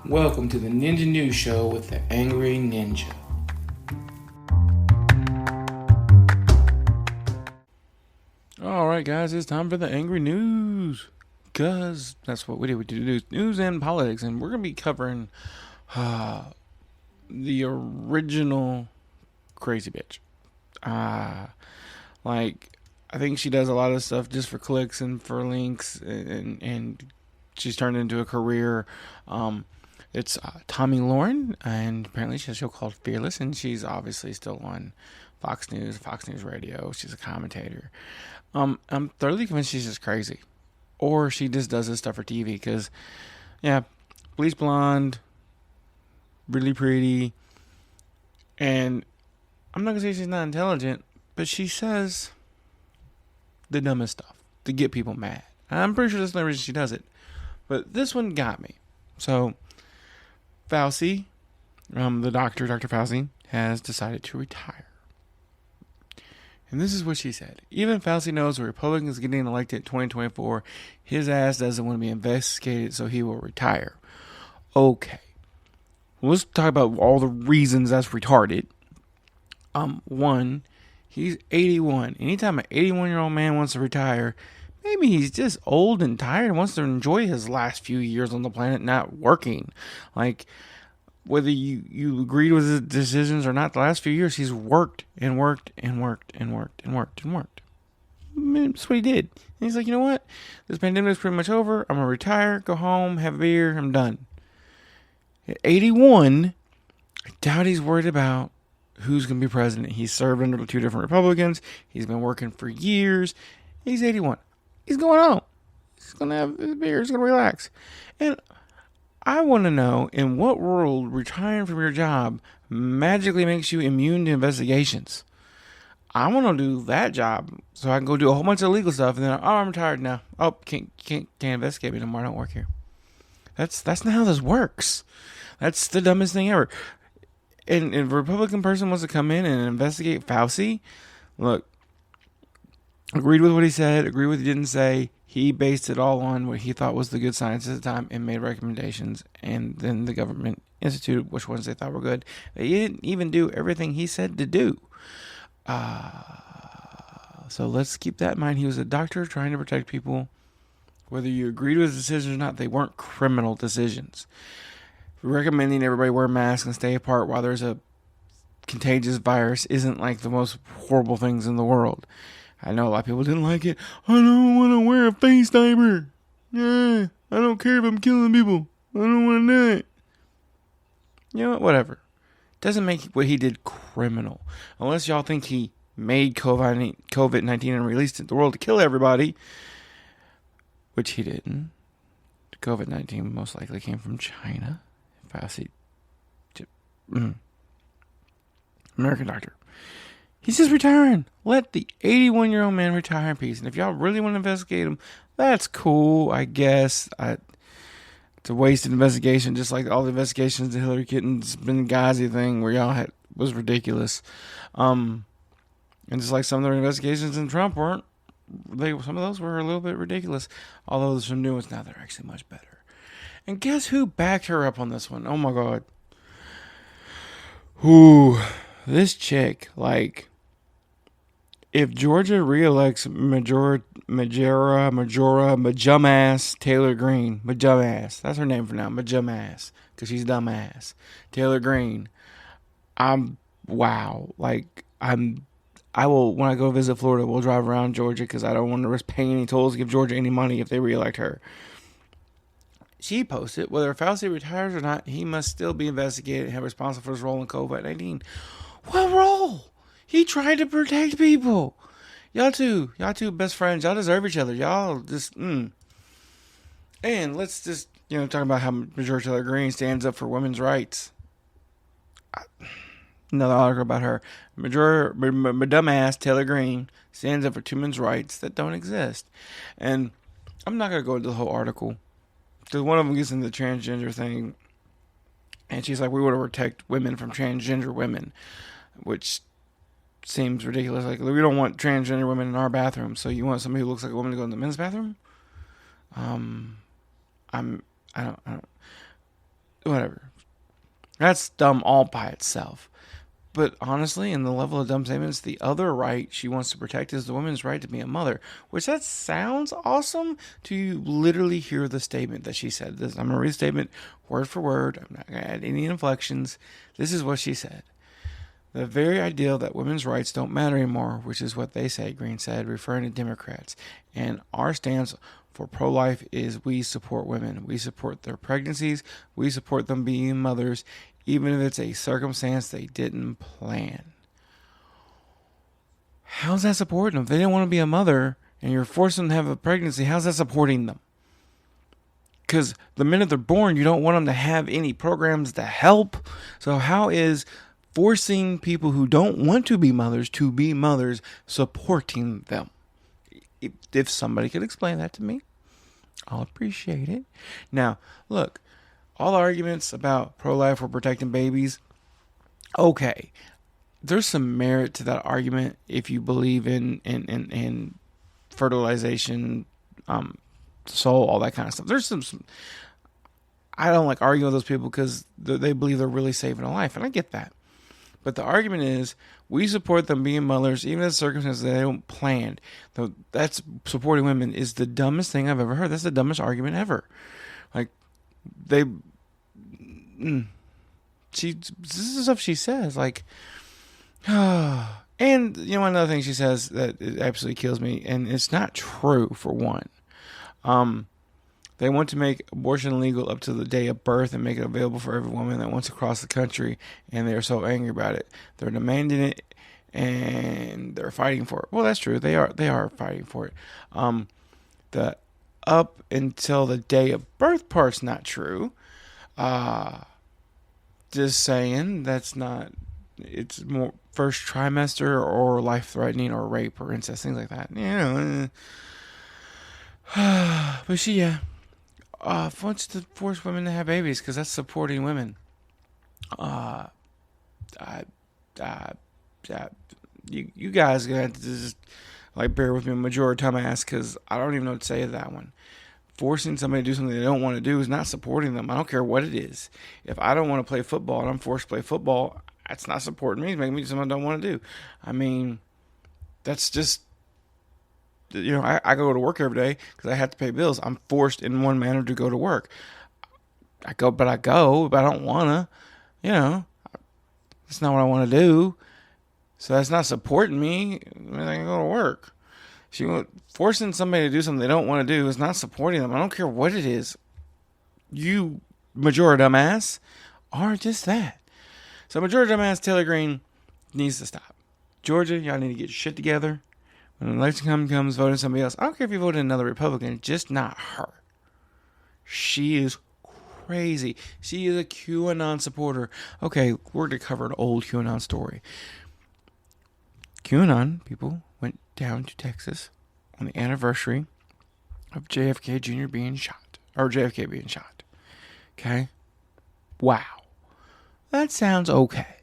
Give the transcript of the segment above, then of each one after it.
Welcome to the Ninja News Show with the Angry Ninja. Alright guys, it's time for the Angry News. Because that's what we do. We do news and politics. And we're going to be covering the original crazy bitch. I think she does a lot of stuff just for clicks and for links. And she's turned into a career. It's Tomi Lahren, and apparently she has a show called Fearless, and she's obviously still on Fox News Radio. She's a commentator. I'm thoroughly convinced she's just crazy, or she just does this stuff for TV. Because, yeah, bleach blonde, really pretty, and I'm not gonna say she's not intelligent, but she says the dumbest stuff to get people mad. I'm pretty sure that's the reason she does it, but this one got me. So Fauci, the doctor, Dr. Fauci, has decided to retire. And this is what she said. Even Fauci knows the Republicans getting elected in 2024. His ass doesn't want to be investigated, so he will retire. Okay. Well, let's talk about all the reasons that's retarded. One, he's 81. Anytime an 81-year-old man wants to retire, maybe he's just old and tired and wants to enjoy his last few years on the planet not working. Like, whether you agreed with his decisions or not, the last few years he's worked and worked and worked and worked and worked and worked. I mean, that's what he did. And he's like, you know what? This pandemic's pretty much over. I'm going to retire, go home, have a beer, I'm done. At 81, I doubt he's worried about who's going to be president. He's served under 2 different Republicans. He's been working for years. He's 81. He's going home. He's going to have a beer. He's going to relax. And I want to know, in what world retiring from your job magically makes you immune to investigations? I want to do that job so I can go do a whole bunch of legal stuff, and then, I'm retired now. Oh, can't investigate me no more. I don't work here. That's not how this works. That's the dumbest thing ever. And if a Republican person wants to come in and investigate Fauci, look, agreed with what he said, agreed with what he didn't say. He based it all on what he thought was the good science at the time and made recommendations. And then the government instituted which ones they thought were good. They didn't even do everything he said to do. So let's keep that in mind. He was a doctor trying to protect people. Whether you agreed with his decisions or not, they weren't criminal decisions. Recommending everybody wear masks and stay apart while there's a contagious virus isn't like the most horrible things in the world. I know a lot of people didn't like it. I don't want to wear a face diaper. Yeah, I don't care if I'm killing people. I don't want to do it. You know what? Whatever. Doesn't make what he did criminal. Unless y'all think he made COVID-19 and released it to the world to kill everybody. Which he didn't. COVID-19 most likely came from China. Fauci. American doctor. He's just retiring. Let the 81-year-old man retire in peace. And if y'all really want to investigate him, that's cool, I guess. It's a wasted investigation, just like all the investigations the Hillary Clinton's Benghazi thing where y'all had was ridiculous. And just like some of the investigations in Trump weren't, some of those were a little bit ridiculous. Although there's some new ones now that are actually much better. And guess who backed her up on this one? Oh my God. Ooh, this chick, like, if Georgia reelects Majum-ass Taylor Greene, Majum-ass, that's her name for now, Majum-ass, because she's dumbass, Taylor Greene, I will, when I go visit Florida, we'll drive around Georgia, because I don't want to risk paying any tolls to give Georgia any money if they reelect her. She posted, whether Fauci retires or not, he must still be investigated and have responsible for his role in COVID-19. What role? He tried to protect people. Y'all two best friends. Y'all deserve each other. Y'all just, And let's just, talk about how Marjorie Taylor Greene stands up for women's rights. Another article about her. Dumbass Taylor Greene stands up for women's rights that don't exist. And I'm not going to go into the whole article. Because one of them gets into the transgender thing. And she's like, we want to protect women from transgender women. Which seems ridiculous. Like, we don't want transgender women in our bathroom. So you want somebody who looks like a woman to go in the men's bathroom? I don't. whatever. That's dumb all by itself. But honestly, in the level of dumb statements, the other right she wants to protect is the woman's right to be a mother. Which that sounds awesome to you literally hear the statement that she said. I'm going to read the statement word for word. I'm not going to add any inflections. This is what she said. The very ideal that women's rights don't matter anymore, which is what they say, Greene said, referring to Democrats. And our stance for pro-life is we support women. We support their pregnancies. We support them being mothers, even if it's a circumstance they didn't plan. How's that supporting them? If they didn't want to be a mother and you're forcing them to have a pregnancy, how's that supporting them? Because the minute they're born, you don't want them to have any programs to help. So how is forcing people who don't want to be mothers supporting them? If somebody could explain that to me, I'll appreciate it. Now, look, all the arguments about pro-life or protecting babies, okay, there's some merit to that argument if you believe in fertilization, soul, all that kind of stuff. There's some I don't like arguing with those people because they believe they're really saving a life, and I get that. But the argument is, we support them being mothers, even in circumstances they don't plan. That's supporting women is the dumbest thing I've ever heard. That's the dumbest argument ever. Like, this is stuff she says. Like, and another thing she says that it absolutely kills me, and it's not true for one. They want to make abortion legal up to the day of birth and make it available for every woman that wants to cross the country, and they're so angry about it. They're demanding it, and they're fighting for it. Well, that's true. They are fighting for it. The up until the day of birth part's not true. Just saying, that's not. It's more first trimester or life-threatening or rape or incest, things like that. But she, wants to force women to have babies because that's supporting women. You guys are gonna have to just bear with me, Majority dumbass, because I don't even know what to say to that one. Forcing somebody to do something they don't want to do is not supporting them. I don't care what it is. If I don't want to play football and I'm forced to play football, that's not supporting me. It's making me do something I don't want to do. I mean, that's just. I go to work every day because I have to pay bills. I'm forced in one manner to go to work. I go, but I don't want to. It's not what I want to do. So that's not supporting me. I can go to work. Forcing somebody to do something they don't want to do is not supporting them. I don't care what it is. You, Majority dumbass, are just that. So Majority dumbass Taylor Greene needs to stop. Georgia, y'all need to get your shit together. When the election comes, voting somebody else. I don't care if you voted another Republican, just not her. She is crazy. She is a QAnon supporter. Okay, we're going to cover an old QAnon story. QAnon people went down to Texas on the anniversary of JFK Jr. being shot. Or JFK being shot. Okay? Wow. That sounds okay.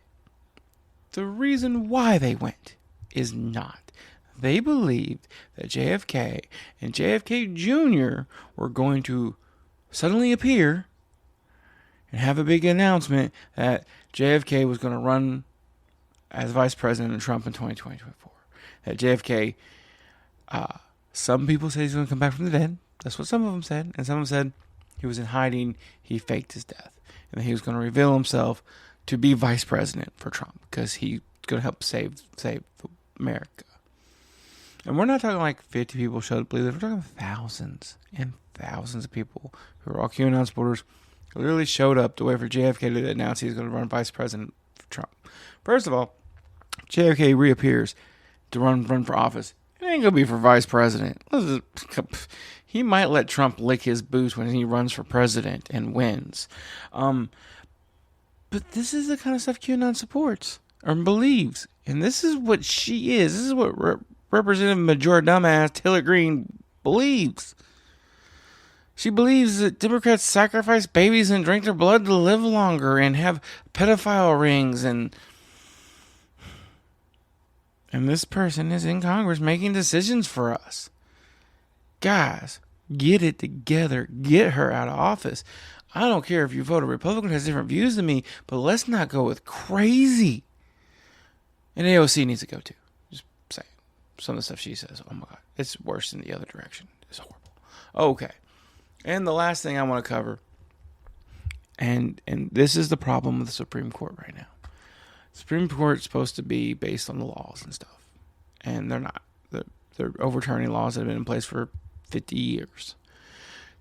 The reason why they went is not. They believed that JFK and JFK Jr. were going to suddenly appear and have a big announcement that JFK was going to run as Vice President of Trump in 2024. That JFK, some people say he's going to come back from the dead. That's what some of them said. And some of them said he was in hiding, he faked his death. And that he was going to reveal himself to be Vice President for Trump because he's going to help save America. And we're not talking like 50 people showed up to believe this. We're talking thousands and thousands of people who are all QAnon supporters who literally showed up to wait for JFK to announce he's going to run vice president for Trump. First of all, JFK reappears to run for office. It ain't going to be for vice president. He might let Trump lick his boots when he runs for president and wins. But this is the kind of stuff QAnon supports or believes. And this is what she is. This is what Representative Majority dumbass Taylor Greene believes. She believes that Democrats sacrifice babies and drink their blood to live longer and have pedophile rings and this person is in Congress making decisions for us. Guys, Get it together. Get her out of office. I don't care if you vote a Republican who has different views than me, but let's not go with crazy. And AOC needs to go too. Just saying. Some of the stuff she says, oh my God, it's worse in the other direction. It's horrible. Okay. And the last thing I want to cover, and this is the problem with the Supreme Court right now. The Supreme Court is supposed to be based on the laws and stuff. And they're not. They're overturning laws that have been in place for 50 years.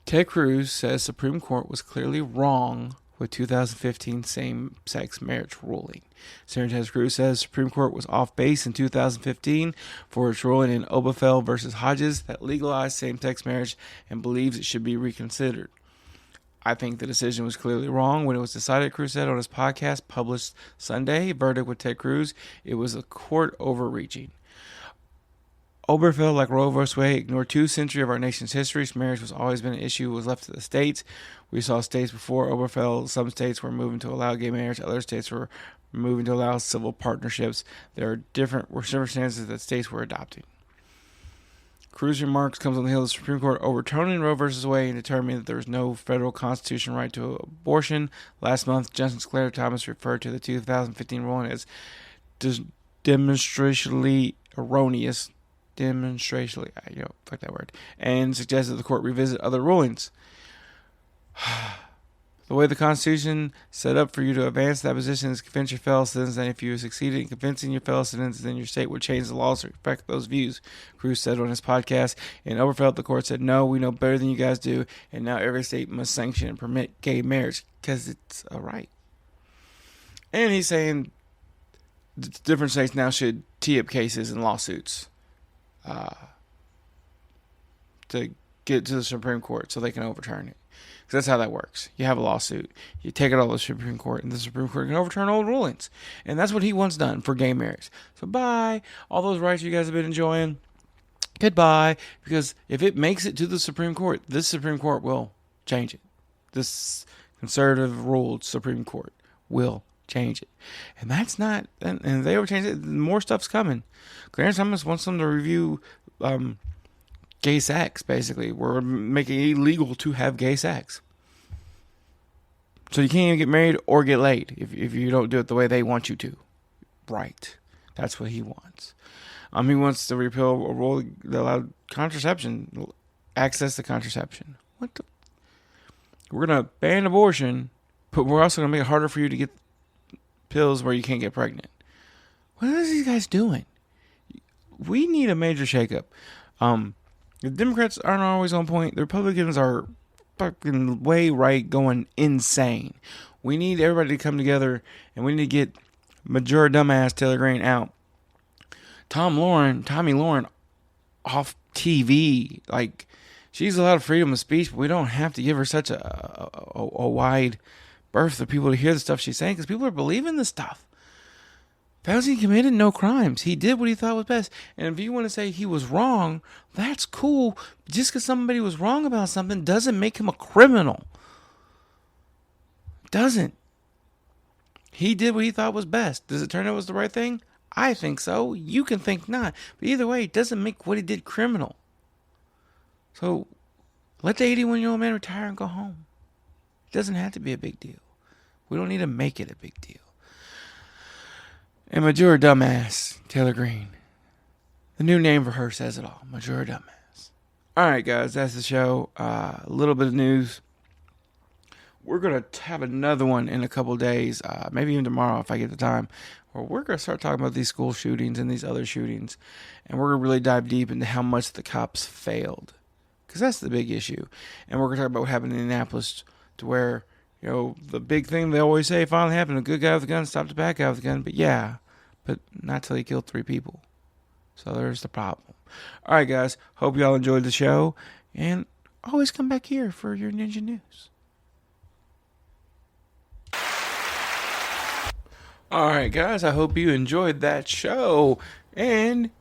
Ted Cruz says Supreme Court was clearly wrong with 2015 same-sex marriage ruling. Senator Ted Cruz says Supreme Court was off base in 2015 for its ruling in Obergefell versus Hodges that legalized same-sex marriage and believes it should be reconsidered. I think the decision was clearly wrong when it was decided, Cruz said on his podcast published Sunday, Verdict with Ted Cruz. It was a court overreaching. Obergefell, like Roe v. Wade, ignored 2 centuries of our nation's history. Marriage was always been an issue. It was left to the states. We saw states before Obergefell. Some states were moving to allow gay marriage. Other states were moving to allow civil partnerships. There are different circumstances that states were adopting. Cruz's remarks comes on the heels of the Supreme Court overturning Roe v. Wade and determining that there was no federal constitutional right to abortion. Last month, Justice Claire Thomas referred to the 2015 ruling as demonstrationally erroneous. Fuck that word, and suggested the court revisit other rulings. The way the Constitution set up for you to advance that position is convince your fellow citizens, and if you succeeded in convincing your fellow citizens, then your state would change the laws to reflect those views, Cruz said on his podcast. In Obergefell, the court said, no, we know better than you guys do, and now every state must sanction and permit gay marriage because it's a right. And he's saying different states now should tee up cases and lawsuits to get to the Supreme Court so they can overturn it. Because that's how that works. You have a lawsuit. You take it all to the Supreme Court, and the Supreme Court can overturn old rulings. And that's what he wants done for gay marriage. So bye. All those rights you guys have been enjoying, goodbye. Because if it makes it to the Supreme Court, this Supreme Court will change it. This conservative-ruled Supreme Court will change it. And that's not... And if they ever change it, more stuff's coming. Clarence Thomas wants them to review... gay sex, basically. We're making it illegal to have gay sex. So you can't even get married or get laid if you don't do it the way they want you to. Right. That's what he wants. He wants to repeal a rule that allowed contraception, access to contraception. What the? We're going to ban abortion, but we're also going to make it harder for you to get pills where you can't get pregnant. What are these guys doing? We need a major shakeup. The Democrats aren't always on point. The Republicans are fucking way right, going insane. We need everybody to come together, and we need to get Marjorie dumbass Taylor Greene out. Tomi Lahren off TV. Like, she's allowed freedom of speech, but we don't have to give her such a wide berth for people to hear the stuff she's saying, because people are believing this stuff. Fauci committed no crimes. He did what he thought was best. And if you want to say he was wrong, that's cool. Just because somebody was wrong about something doesn't make him a criminal. Doesn't. He did what he thought was best. Does it turn out was the right thing? I think so. You can think not. But either way, it doesn't make what he did criminal. So let the 81-year-old man retire and go home. It doesn't have to be a big deal. We don't need to make it a big deal. And Marjorie dumbass Taylor Greene. The new name for her says it all. Marjorie dumbass. All right, guys, that's the show. A little bit of news. We're going to have another one in a couple days, maybe even tomorrow if I get the time, where we're going to start talking about these school shootings and these other shootings. And we're going to really dive deep into how much the cops failed. Because that's the big issue. And we're going to talk about what happened in Indianapolis, to where, you know, the big thing they always say finally happened. A good guy with a gun stopped a bad guy with a gun. But yeah, but not till he killed 3 people. So there's the problem. All right, guys. Hope y'all enjoyed the show. And always come back here for your Ninja News. All right, guys. I hope you enjoyed that show. And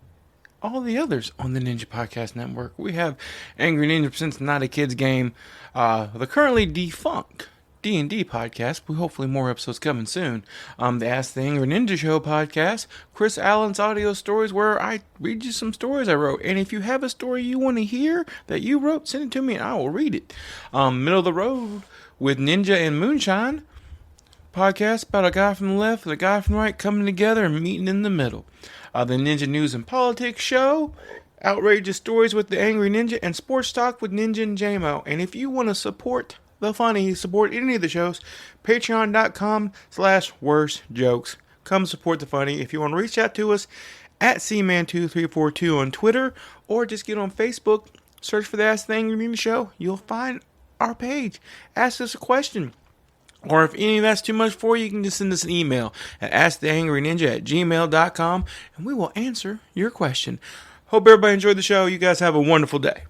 all the others on the Ninja Podcast Network. We have Angry Ninja Percent's Not a Kid's Game. The currently defunct D&D podcast, with hopefully more episodes coming soon. The Ask the Angry Ninja Show podcast, Chris Allen's audio stories, where I read you some stories I wrote. And if you have a story you want to hear that you wrote, send it to me and I will read it. Middle of the Road with Ninja and Moonshine podcast, about a guy from the left and a guy from the right coming together and meeting in the middle. The Ninja News and Politics show, Outrageous Stories with the Angry Ninja, and Sports Talk with Ninja and JMO. And if you want to support the funny, support any of the shows, patreon.com/worstjokes. Come support the funny. If you want to reach out to us, at cman2342 on Twitter, or just get on Facebook, search for the Ask the Angry Ninja Show. You'll find our page. Ask us a question. Or if any of that's too much for you, you can just send us an email at asktheangryninja@gmail.com, and we will answer your question. Hope everybody enjoyed the show. You guys have a wonderful day.